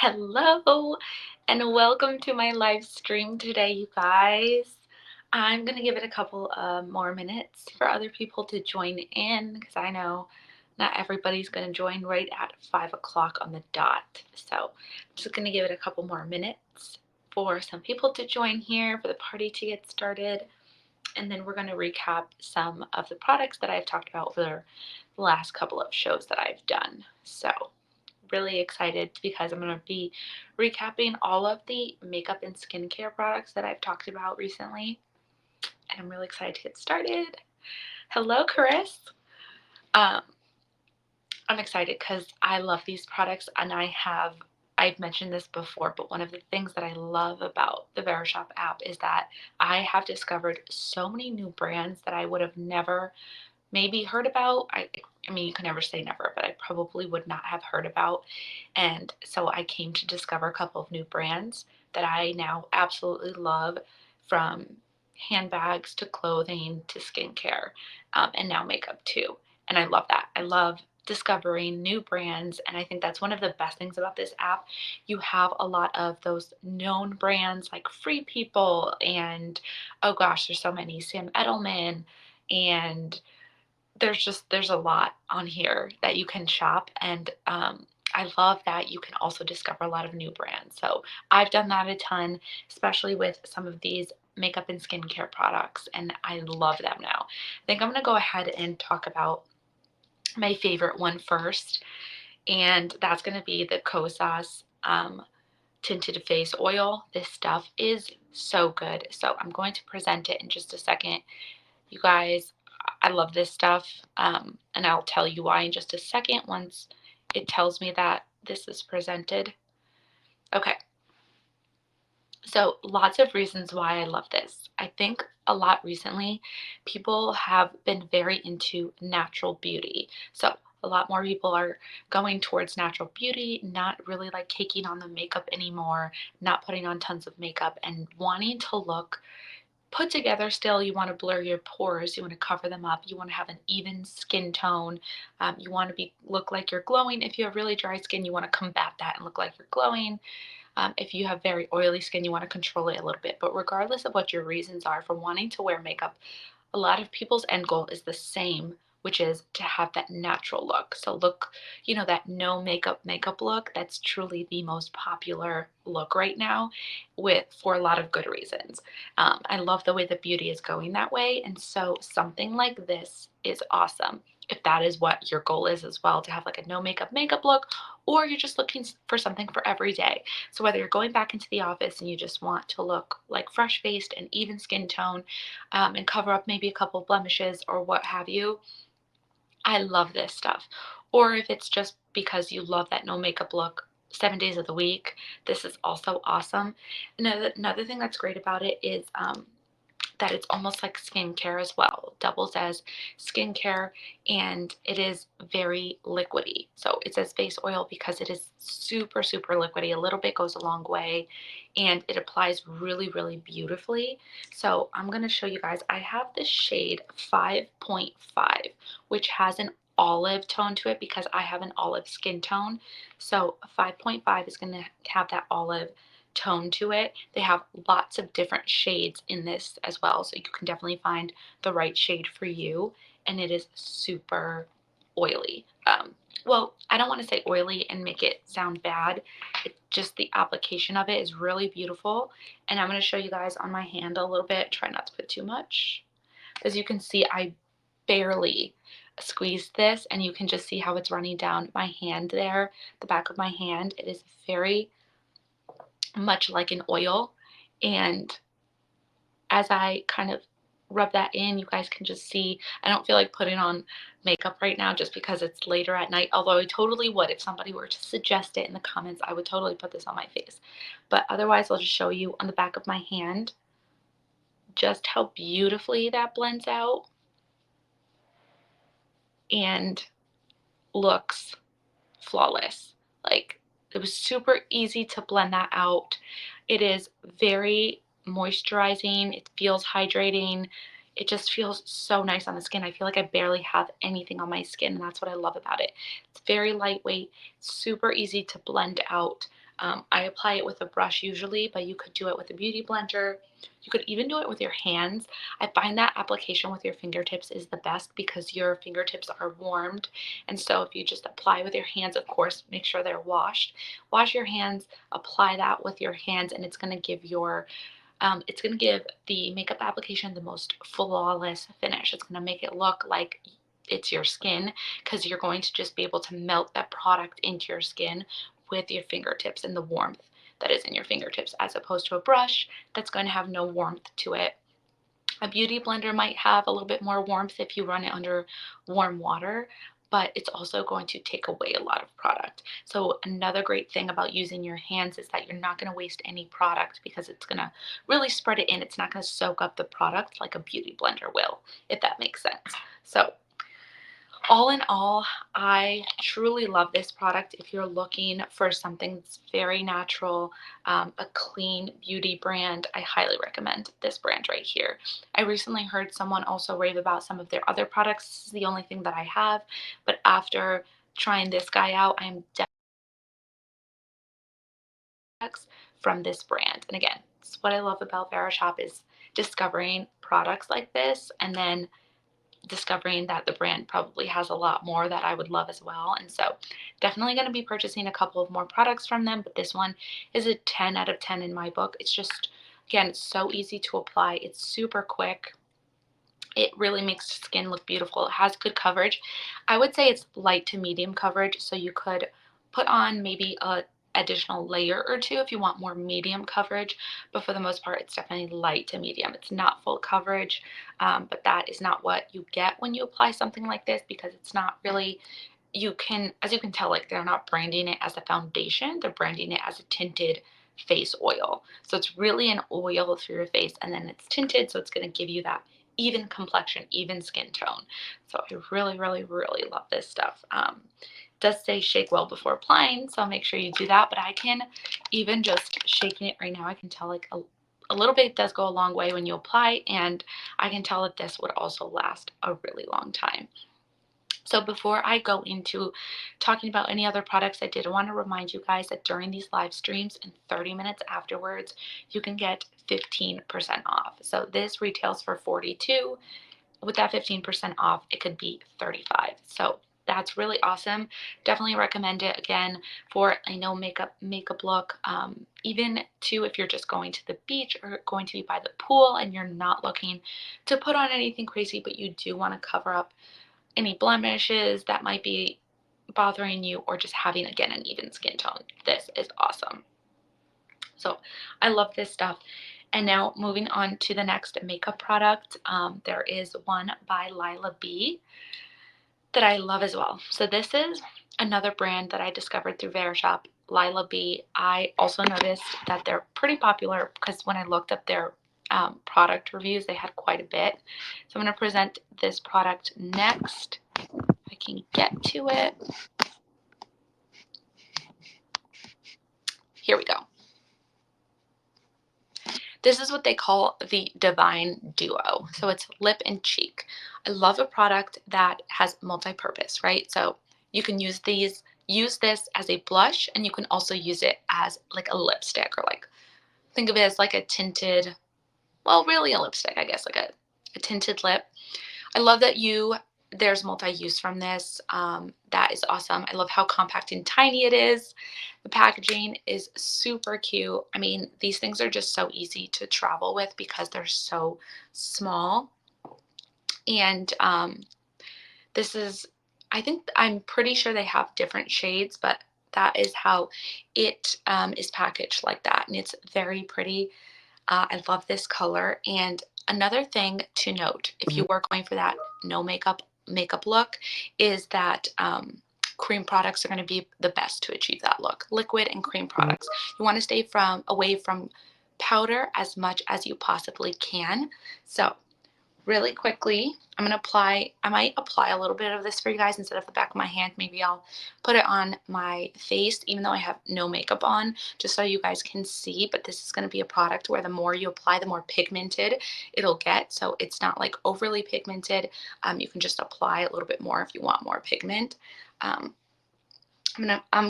Hello and welcome to my live stream today, you guys. I'm going to give it a couple more minutes for other people to join in because I know not everybody's going to join right at 5 o'clock on the dot. So I'm just going to give it a couple more minutes for some people to join here, for the party to get started, and then we're going to recap some of the products that I've talked about over the last couple of shows that I've done. So really excited because I'm going to be recapping all of the makeup and skincare products that I've talked about recently. And I'm really excited to get started. Hello, Chris. Um, I'm excited because I love these products and I've mentioned this before, but one of the things that I love about the Verishop app is that I have discovered so many new brands that I would have never maybe heard about. I mean, you can never say never, but I probably would not have heard about. And so I came to discover a couple of new brands that I now absolutely love, from handbags to clothing to skincare, and now makeup too. And I love that. I love discovering new brands, and I think that's one of the best things about this app. You have a lot of those known brands like Free People and, oh gosh, there's so many, Sam Edelman, and there's a lot on here that you can shop, and I love that you can also discover a lot of new brands. So I've done that a ton, especially with some of these makeup and skincare products, and I love them now. I think I'm gonna go ahead and talk about my favorite one first, and that's gonna be the Koh Sauce tinted face oil. This stuff is so good. So I'm going to present it in just a second. You guys, I love this stuff, and I'll tell you why in just a second once it tells me that this is presented. Okay, so lots of reasons why I love this. I think a lot recently, people have been very into natural beauty. So a lot more people are going towards natural beauty, not really like caking on the makeup anymore, not putting on tons of makeup, and wanting to look put together still. You want to blur your pores, you want to cover them up, you want to have an even skin tone, you want to be look like you're glowing. If you have really dry skin, you want to combat that and look like you're glowing. If you have very oily skin, you want to control it a little bit. But regardless of what your reasons are for wanting to wear makeup, a lot of people's end goal is the same, which is to have that natural look. So look, that no makeup look, that's truly the most popular look right now, with for a lot of good reasons. I love the way that beauty is going that way, and so something like this is awesome if that is what your goal is as well, to have like a no makeup look, or you're just looking for something for every day. So whether you're going back into the office and you just want to look like fresh faced and even skin tone, and cover up maybe a couple blemishes or what have you, I love this stuff. Or if it's just because you love that no makeup look 7 days of the week, this is also awesome. Another thing that's great about it is that it's almost like skincare as well. It doubles as skincare, and it is very liquidy. So it says face oil because it is super, super liquidy. A little bit goes a long way, and it applies really, really beautifully. So I'm going to show you guys. I have the shade 5.5, which has an olive tone to it because I have an olive skin tone. So 5.5 is going to have that olive tone to it. They have lots of different shades in this as well, so you can definitely find the right shade for you. And it is super oily. Well, I don't want to say oily and make it sound bad. It's just the application of it is really beautiful. And I'm going to show you guys on my hand a little bit. Try not to put too much. As you can see, I barely squeezed this, and you can just see how it's running down my hand there, the back of my hand. It is very much like an oil. And as I kind of rub that in, you guys can just see I don't feel like putting on makeup right now just because it's later at night. Although I totally would. If somebody were to suggest it in the comments, I would totally put this on my face. But otherwise, I'll just show you on the back of my hand just how beautifully that blends out and looks flawless. Like, it was super easy to blend that out. It is very moisturizing. It feels hydrating. It just feels so nice on the skin. I feel like I barely have anything on my skin, and that's what I love about it. It's very lightweight, super easy to blend out. I apply it with a brush usually, but you could do it with a beauty blender. You could even do it with your hands. I find that application with your fingertips is the best because your fingertips are warmed. And so if you just apply with your hands, of course, make sure they're washed. Wash your hands, apply that with your hands, and it's going to give the makeup application the most flawless finish. It's going to make it look like it's your skin because you're going to just be able to melt that product into your skin with your fingertips and the warmth that is in your fingertips, as opposed to a brush that's going to have no warmth to it. A beauty blender might have a little bit more warmth if you run it under warm water, but it's also going to take away a lot of product. So another great thing about using your hands is that you're not going to waste any product because it's going to really spread it in. It's not going to soak up the product like a beauty blender will, if that makes sense. So all in all, I truly love this product. If you're looking for something that's very natural, a clean beauty brand, I highly recommend this brand right here. I recently heard someone also rave about some of their other products. This is the only thing that I have, but after trying this guy out, I'm definitely from this brand. And again, it's what I love about Verishop is discovering products like this and then discovering that the brand probably has a lot more that I would love as well. And so definitely going to be purchasing a couple of more products from them, but this one is a 10 out of 10 in my book. It's just, again, it's so easy to apply. It's super quick. It really makes skin look beautiful. It has good coverage. I would say it's light to medium coverage, so you could put on maybe a additional layer or two if you want more medium coverage, but for the most part it's definitely light to medium. It's not full coverage, but that is not what you get when you apply something like this because it's not really, you can, as you can tell, like they're not branding it as a foundation, they're branding it as a tinted face oil. So it's really an oil through your face and then it's tinted, so it's going to give you that even complexion, even skin tone. So I really, really, really love this stuff. It does say shake well before applying, so make sure you do that. But I can, even just shaking it right now, I can tell like a little bit does go a long way when you apply, and I can tell that this would also last a really long time. So before I go into talking about any other products, I did want to remind you guys that during these live streams and 30 minutes afterwards, you can get 15% off. So this retails for 42. With that 15% off, it could be 35. So that's really awesome. Definitely recommend it again for a no makeup look. Even too, if you're just going to the beach or going to be by the pool and you're not looking to put on anything crazy, but you do want to cover up any blemishes that might be bothering you or just having, again, an even skin tone. This is awesome. So I love this stuff. And now moving on to the next makeup product, there is one by LilaB that I love as well. So this is another brand that I discovered through Verishop, LilaB. I also noticed that they're pretty popular because when I looked up their product reviews, they had quite a bit. So I'm going to present this product next. I can get to it. Here we go. This is what they call the Divine Duo. So it's lip and cheek. I love a product that has multi-purpose, right? So you can use this as a blush, and you can also use it as like a lipstick, or like think of it as like a tinted, well, really a lipstick, I guess, like a tinted lip. I love that there's multi-use from this. That is awesome. I love how compact and tiny it is. The packaging is super cute. I mean, these things are just so easy to travel with because they're so small. And this is, I'm pretty sure they have different shades, but that is how it is packaged like that. And it's very pretty. I love this color. And another thing to note, if you were going for that no makeup look, is that cream products are going to be the best to achieve that look. Liquid and cream products. You want to stay away from powder as much as you possibly can. So really quickly, I might apply a little bit of this for you guys instead of the back of my hand. Maybe I'll put it on my face, even though I have no makeup on, just so you guys can see. But this is going to be a product where the more you apply, the more pigmented it'll get. So it's not like overly pigmented. You can just apply a little bit more if you want more pigment. I'm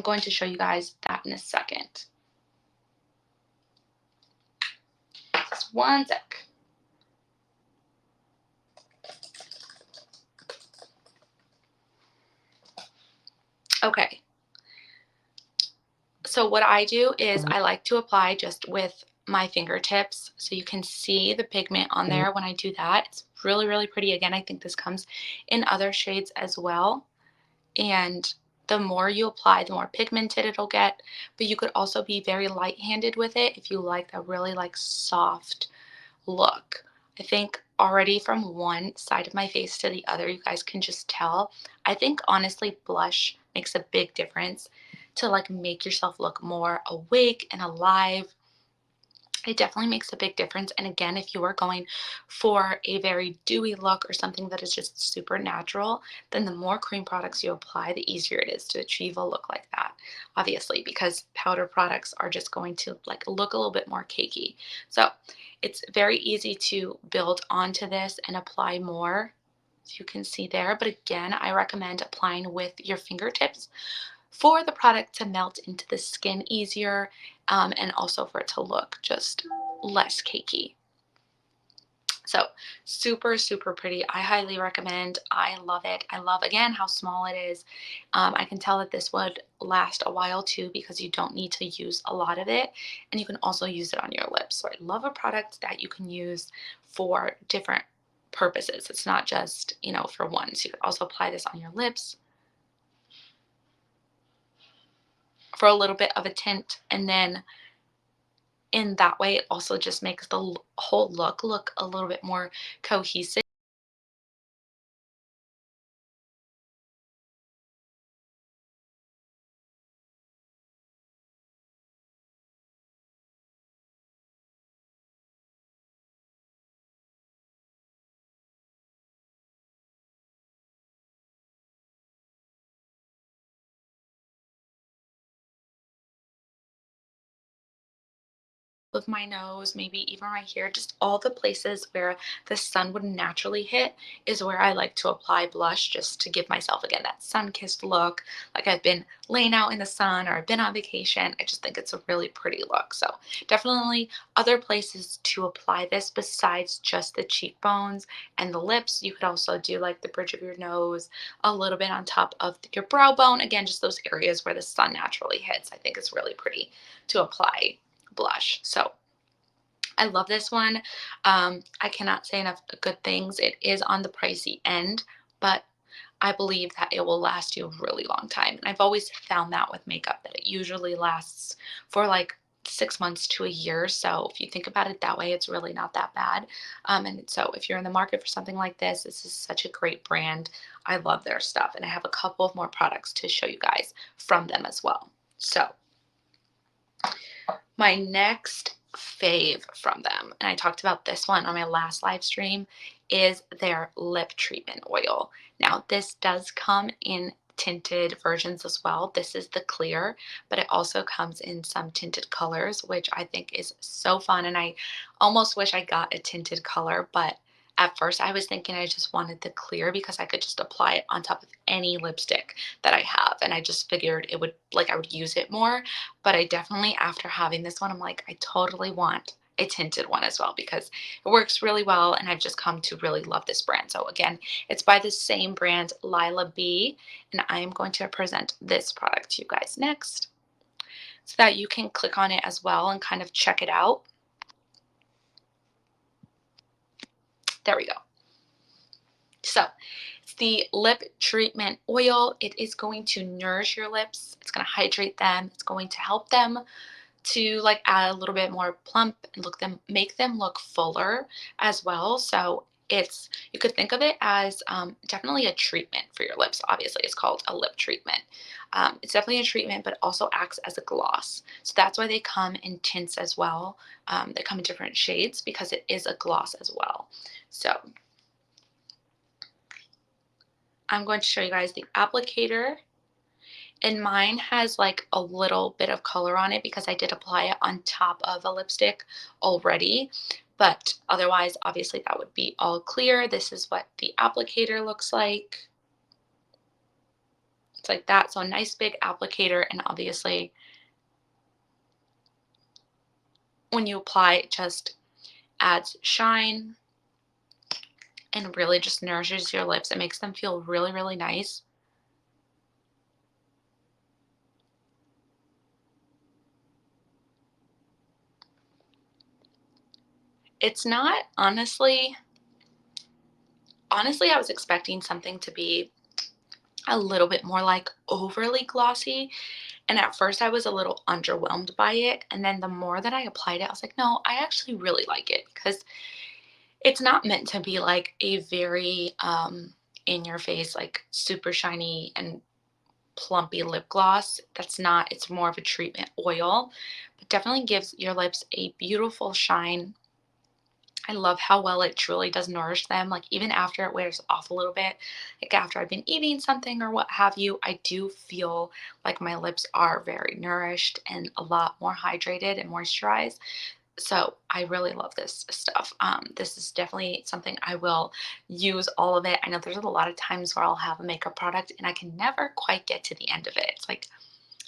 going to show you guys that in a second. Just one sec. Okay. So what I do is I like to apply just with my fingertips so you can see the pigment on there when I do that. It's really, really pretty. Again, I think this comes in other shades as well. And the more you apply, the more pigmented it'll get. But you could also be very light-handed with it if you like a really like soft look. I think already from one side of my face to the other, you guys can just tell. I think honestly, blush makes a big difference to like make yourself look more awake and alive. It definitely makes a big difference. And again, if you are going for a very dewy look or something that is just super natural, then the more cream products you apply, the easier it is to achieve a look like that. Obviously, because powder products are just going to like look a little bit more cakey. So it's very easy to build onto this and apply more. As you can see there. But again, I recommend applying with your fingertips for the product to melt into the skin easier, and also for it to look just less cakey. So super, super pretty. I highly recommend. I love it. I love, again, how small it is. I can tell that this would last a while too because you don't need to use a lot of it. And you can also use it on your lips. So I love a product that you can use for different purposes. It's not just, for one. So you could also apply this on your lips for a little bit of a tint, and then in that way it also just makes the whole look a little bit more cohesive. Of my nose, maybe even right here, just all the places where the sun would naturally hit is where I like to apply blush just to give myself, again, that sun-kissed look, like I've been laying out in the sun or I've been on vacation. I just think it's a really pretty look. So definitely other places to apply this besides just the cheekbones and the lips. You could also do like the bridge of your nose, a little bit on top of your brow bone. Again, just those areas where the sun naturally hits. I think it's really pretty to apply blush. So I love this one. I cannot say enough good things. It is on the pricey end, but I believe that it will last you a really long time. And I've always found that with makeup that it usually lasts for like 6 months to a year. So if you think about it that way, it's really not that bad. And so if you're in the market for something like this is such a great brand. I love their stuff. And I have a couple of more products to show you guys from them as well. So my next fave from them, and I talked about this one on my last live stream, is their lip treatment oil. Now, this does come in tinted versions as well. This is the clear, but it also comes in some tinted colors, which I think is so fun. And I almost wish I got a tinted color, but at first I was thinking I just wanted the clear because I could just apply it on top of any lipstick that I have. And I just figured it would, like, I would use it more. But I definitely, after having this one, I'm like, I totally want a tinted one as well because it works really well and I've just come to really love this brand. So again, it's by the same brand, LilaB, and I am going to present this product to you guys next so that you can click on it as well and kind of check it out. There we go. So it's the lip treatment oil. It is going to nourish your lips. It's going to hydrate them. It's going to help them to like add a little bit more plump and make them look fuller as well. So you could think of it as definitely a treatment for your lips. Obviously, it's called a lip treatment. It's definitely a treatment, but also acts as a gloss. So that's why they come in tints as well. They come in different shades because it is a gloss as well. So I'm going to show you guys the applicator, and mine has like a little bit of color on it because I did apply it on top of a lipstick already. But otherwise, obviously, that would be all clear. This is what the applicator looks like. It's like that. So a nice big applicator. And obviously, when you apply, it just adds shine and really just nourishes your lips. It makes them feel really, really nice. It's not honestly, I was expecting something to be a little bit more like overly glossy. And at first, I was a little underwhelmed by it. And then the more that I applied it, I was like, no, I actually really like it because it's not meant to be like a very in your face, like super shiny and plumpy lip gloss. That's not, it's more of a treatment oil, but definitely gives your lips a beautiful shine. I love how well it truly does nourish them. Like even after it wears off a little bit, like after I've been eating something or what have you, I do feel like my lips are very nourished and a lot more hydrated and moisturized. So I really love this stuff. This is definitely something I will use all of it. I know there's a lot of times where I'll have a makeup product and I can never quite get to the end of it. It's like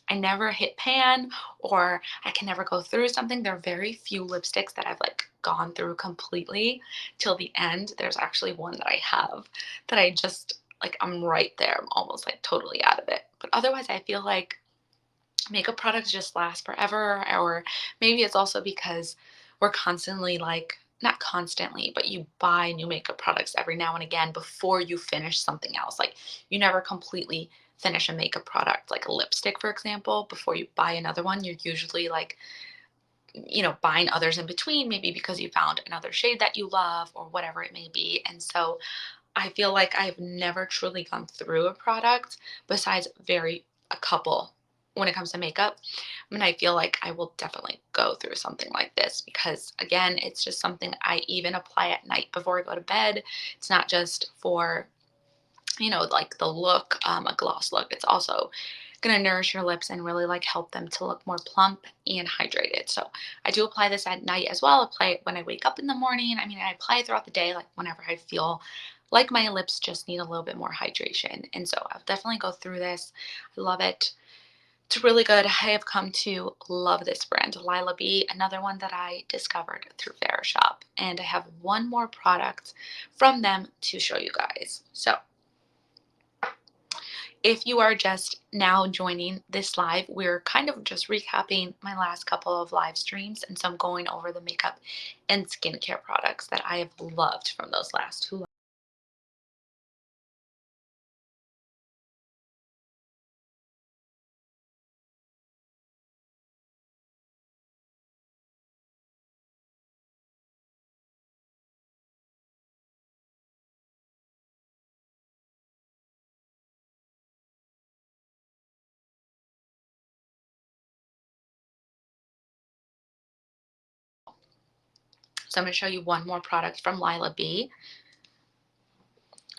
I never hit pan or I can never go through something. There are very few lipsticks that I've like gone through completely till the end. There's actually one that I have that I just like I'm right there. I'm almost like totally out of it. But otherwise I feel like makeup products just last forever, or maybe it's also because we're constantly like not constantly, but you buy new makeup products every now and again before you finish something else. Like you never completely finish a makeup product, like a lipstick, for example, before you buy another one. You're usually like, buying others in between, maybe because you found another shade that you love or whatever it may be. And so I feel like I've never truly gone through a product besides very a couple when it comes to makeup. I mean, I feel like I will definitely go through something like this because again, it's just something I even apply at night before I go to bed. It's not just for, like the look, a gloss look. It's also going to nourish your lips and really like help them to look more plump and hydrated. So I do apply this at night as well. I apply it when I wake up in the morning. I mean, I apply it throughout the day, like whenever I feel like my lips just need a little bit more hydration. And so I'll definitely go through this. I love it. It's really good. I have come to love this brand, LilaB, another one that I discovered through Verishop. And I have one more product from them to show you guys. So if you are just now joining this live, we're kind of just recapping my last couple of live streams. And so I'm going over the makeup and skincare products that I have loved from those last two. So I'm going to show you one more product from LilaB,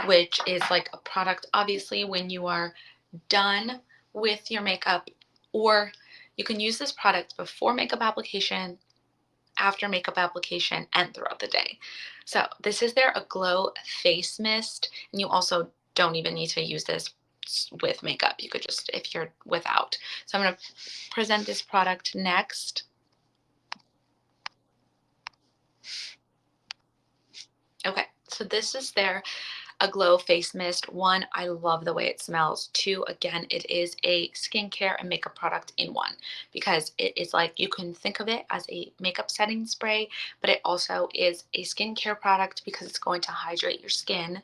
which is like a product, obviously, when you are done with your makeup, or you can use this product before makeup application, after makeup application, and throughout the day. So this is their A Glow Face Mist, and you also don't even need to use this with makeup. You could just, if you're without. So I'm going to present this product next. Okay, so this is their A Glow Face Mist. One, I love the way it smells. Two, again, it is a skincare and makeup product in one because it is like you can think of it as a makeup setting spray, but it also is a skincare product because it's going to hydrate your skin.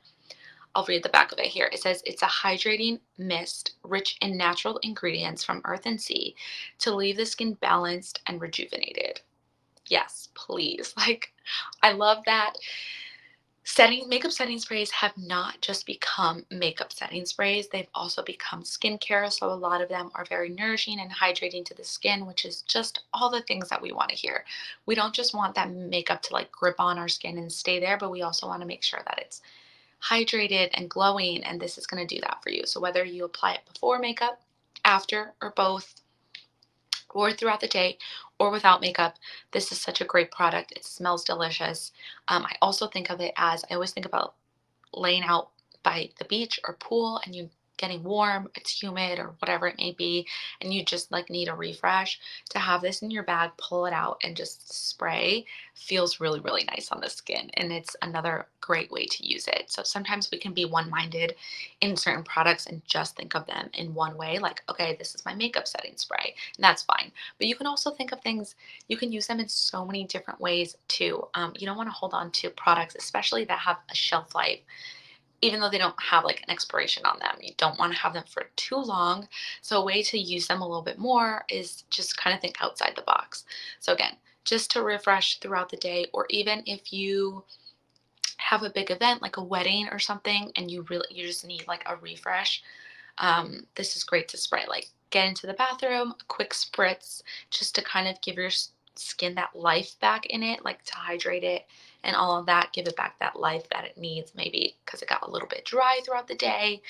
I'll read the back of it here. It says it's a hydrating mist rich in natural ingredients from earth and sea to leave the skin balanced and rejuvenated. Yes, please. Like, I love that makeup setting sprays have not just become makeup setting sprays, they've also become skincare. So a lot of them are very nourishing and hydrating to the skin, which is just all the things that we want to hear. We don't just want that makeup to like grip on our skin and stay there, but we also want to make sure that it's hydrated and glowing, and this is going to do that for you. So whether you apply it before makeup, after, or both, or throughout the day, or without makeup, this is such a great product. It smells delicious. I also think of it as I always think about laying out by the beach or pool, and you getting warm, it's humid or whatever it may be, and you just like need a refresh, to have this in your bag, pull it out and just spray feels really, really nice on the skin. And it's another great way to use it. So sometimes we can be one-minded in certain products and just think of them in one way, like, okay, this is my makeup setting spray, and that's fine. But you can also think of things, you can use them in so many different ways too. You don't want to hold on to products, especially that have a shelf life, even though they don't have like an expiration on them. You don't want to have them for too long. So a way to use them a little bit more is just kind of think outside the box. So again, just to refresh throughout the day, or even if you have a big event like a wedding or something and you just need like a refresh, this is great to spray. Like get into the bathroom, a quick spritz, just to kind of give your skin that life back in it, like to hydrate it and all of that, give it back that life that it needs, maybe because it got a little bit dry throughout the day.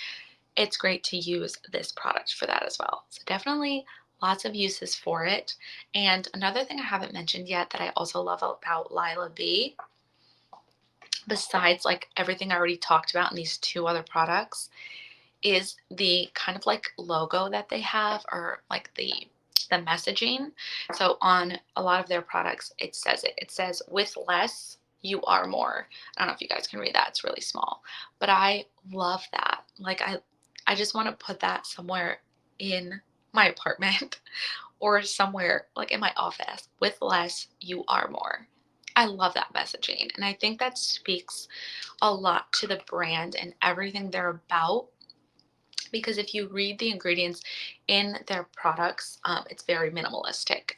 It's great to use this product for that as well. So definitely lots of uses for it. And another thing I haven't mentioned yet that I also love about LilaB, besides like everything I already talked about in these two other products, is the kind of like logo that they have, or like the messaging. So on a lot of their products, it says it. It says, "With less, you are more." I don't know if you guys can read that. It's really small, but I love that. Like I just want to put that somewhere in my apartment or somewhere like in my office. With less, you are more. I love that messaging, and I think that speaks a lot to the brand and everything they're about, because if you read the ingredients in their products, it's very minimalistic.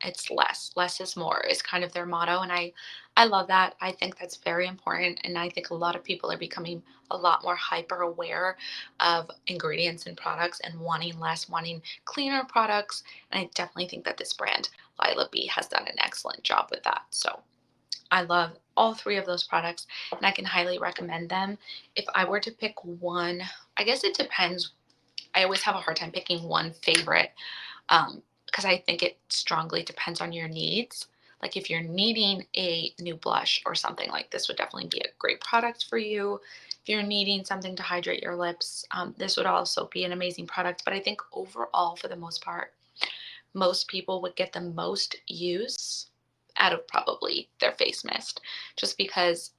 It's less is more is kind of their motto, and I love that. I think that's very important, and I think a lot of people are becoming a lot more hyper aware of ingredients and products and wanting less, wanting cleaner products. And I definitely think that this brand LilaB has done an excellent job with that. So I love all three of those products, and I can highly recommend them. If I were to pick one, I guess it depends. I always have a hard time picking one favorite, because I think it strongly depends on your needs. Like if you're needing a new blush or something, like this would definitely be a great product for you. If you're needing something to hydrate your lips, this would also be an amazing product. But I think overall, for the most part, most people would get the most use out of probably their face mist, just because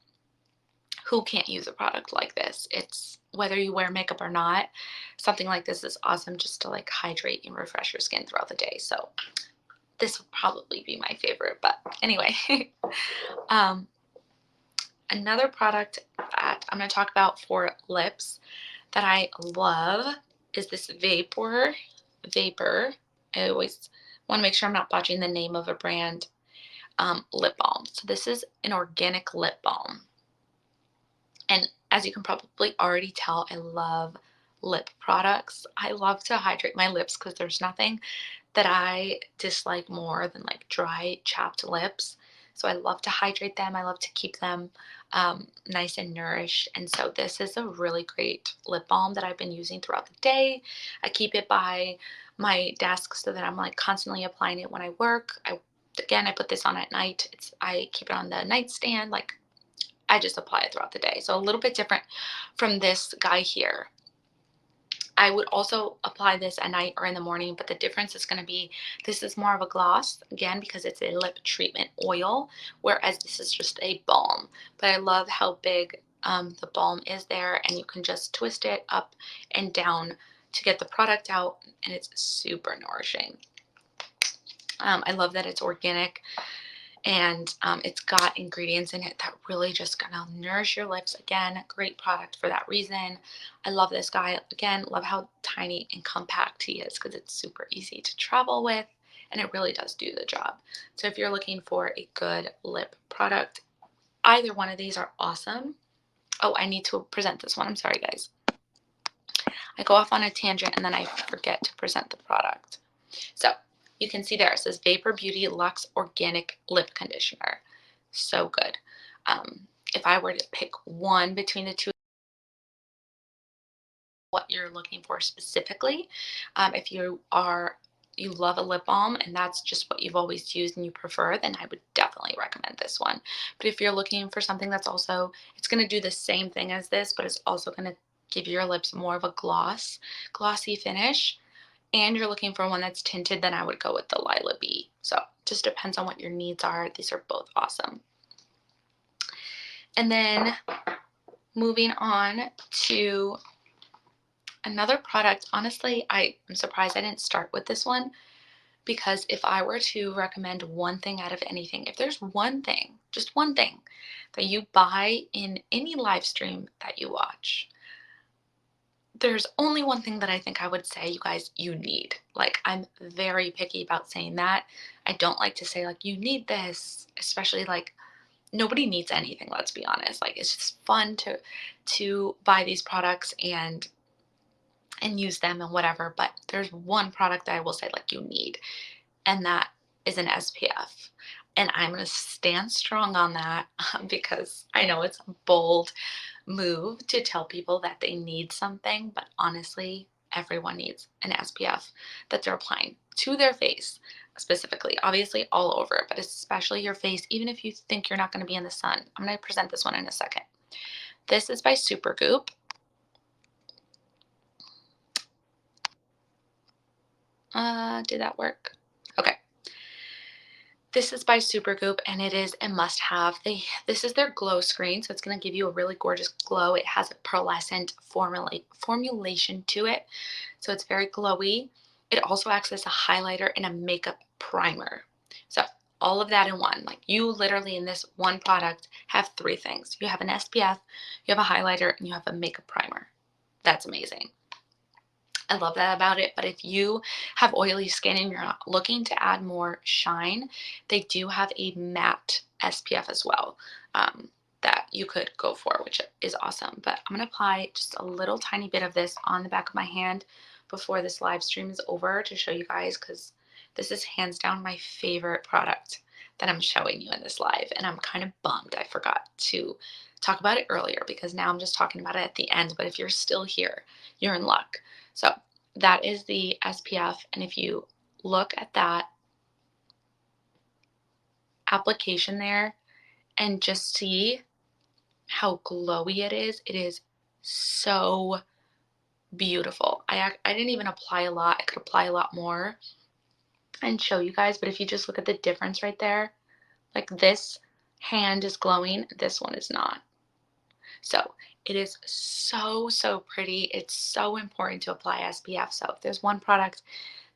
who can't use a product like this? It's whether you wear makeup or not, something like this is awesome just to like hydrate and refresh your skin throughout the day. So this would probably be my favorite. But anyway, um, another product that I'm going to talk about for lips that I love is this Vapor. I always want to make sure I'm not botching the name of a brand. Lip balm. So this is an organic lip balm. And as you can probably already tell, I love lip products. I love to hydrate my lips because there's nothing that I dislike more than like dry, chapped lips. So I love to hydrate them. I love to keep them nice and nourished. And so this is a really great lip balm that I've been using throughout the day. I keep it by my desk so that I'm like constantly applying it when I work. I put this on at night. I keep it on the nightstand. Like I just apply it throughout the day. So a little bit different from this guy here. I would also apply this at night or in the morning, but the difference is going to be this is more of a gloss, again, because it's a lip treatment oil, whereas this is just a balm. But I love how big the balm is there, and you can just twist it up and down to get the product out, and it's super nourishing. I love that it's organic, and it's got ingredients in it that really just gonna nourish your lips. Again, great product for that reason. I love this guy. Again, love how tiny and compact he is because it's super easy to travel with, and it really does do the job. So if you're looking for a good lip product, either one of these are awesome. Oh, I need to present this one. I'm sorry, guys. I go off on a tangent and then I forget to present the product. So you can see there it says Vapor Beauty Luxe Organic Lip Conditioner. So good. If I were to pick one between the two, what you're looking for specifically, if you love a lip balm and that's just what you've always used and you prefer, then I would definitely recommend this one. But if you're looking for something that's also, it's going to do the same thing as this, but it's also going to give your lips more of a glossy finish, and you're looking for one that's tinted, then I would go with the LilaB. So just depends on what your needs are. These are both awesome. And then moving on to another product. Honestly, I'm surprised I didn't start with this one, because if I were to recommend one thing out of anything, if there's one thing, just one thing that you buy in any live stream that you watch, there's only one thing that I think I would say, you guys, you need. Like, I'm very picky about saying that. I don't like to say, like, you need this, especially like nobody needs anything, let's be honest. Like, it's just fun to buy these products and use them and whatever. But there's one product that I will say, like, you need, and that is an SPF. And I'm going to stand strong on that because I know it's a bold move to tell people that they need something, but honestly, everyone needs an SPF that they're applying to their face specifically, obviously all over, but especially your face, even if you think you're not going to be in the sun. I'm going to present this one in a second. This is by Supergoop. Did that work? Okay. This is by Supergoop, and it is a must-have. This is their glow screen, so it's going to give you a really gorgeous glow. It has a pearlescent formulation to it, so it's very glowy. It also acts as a highlighter and a makeup primer. So all of that in one. Like, you literally in this one product have three things. You have an SPF, you have a highlighter, and you have a makeup primer. That's amazing. I love that about it. But if you have oily skin and you're not looking to add more shine, they do have a matte SPF as well, that you could go for, which is awesome. But I'm going to apply just a little tiny bit of this on the back of my hand before this live stream is over to show you guys, because this is hands down my favorite product that I'm showing you in this live. And I'm kind of bummed I forgot to talk about it earlier, because now I'm just talking about it at the end. But if you're still here, you're in luck. So that is the SPF, and if you look at that application there and just see how glowy it is so beautiful. I didn't even apply a lot. I could apply a lot more and show you guys, but if you just look at the difference right there, like, this hand is glowing, this one is not. So it is so pretty. It's so important to apply SPF. So if there's one product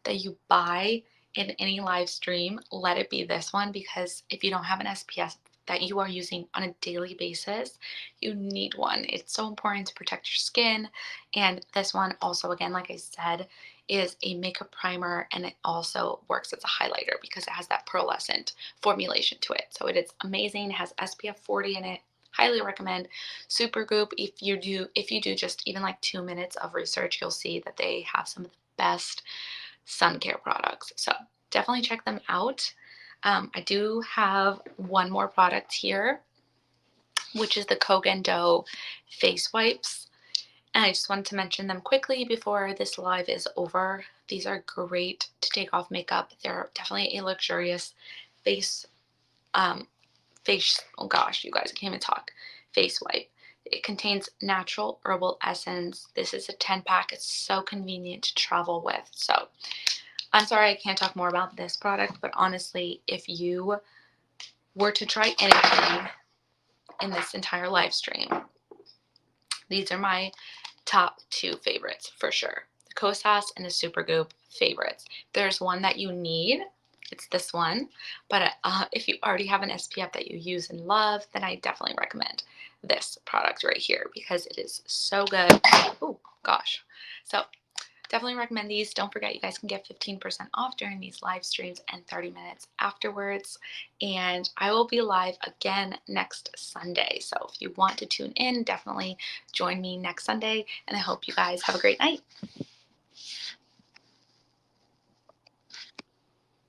that you buy in any live stream, let it be this one, because if you don't have an SPF that you are using on a daily basis, you need one. It's so important to protect your skin. And this one also, again, like I said, is a makeup primer, and it also works as a highlighter because it has that pearlescent formulation to it. So it is amazing. It has SPF 40 in it. Highly recommend Supergoop. If you do just even like 2 minutes of research, you'll see that they have some of the best sun care products. So definitely check them out. I do have one more product here, which is the Koh face wipes. And I just wanted to mention them quickly before this live is over. These are great to take off makeup. They're definitely a luxurious face, oh gosh, you guys, I can't even talk, face wipe. It contains natural herbal essence. This is a 10-pack. It's so convenient to travel with. So I'm sorry I can't talk more about this product, but honestly, if you were to try anything in this entire live stream, these are my top two favorites for sure. The Koh Sauce and the Supergoop favorites. If there's one that you need, it's this one. But if you already have an SPF that you use and love, then I definitely recommend this product right here, because it is so good. Oh gosh. So definitely recommend these. Don't forget, you guys can get 15% off during these live streams and 30 minutes afterwards. And I will be live again next Sunday. So if you want to tune in, definitely join me next Sunday. And I hope you guys have a great night.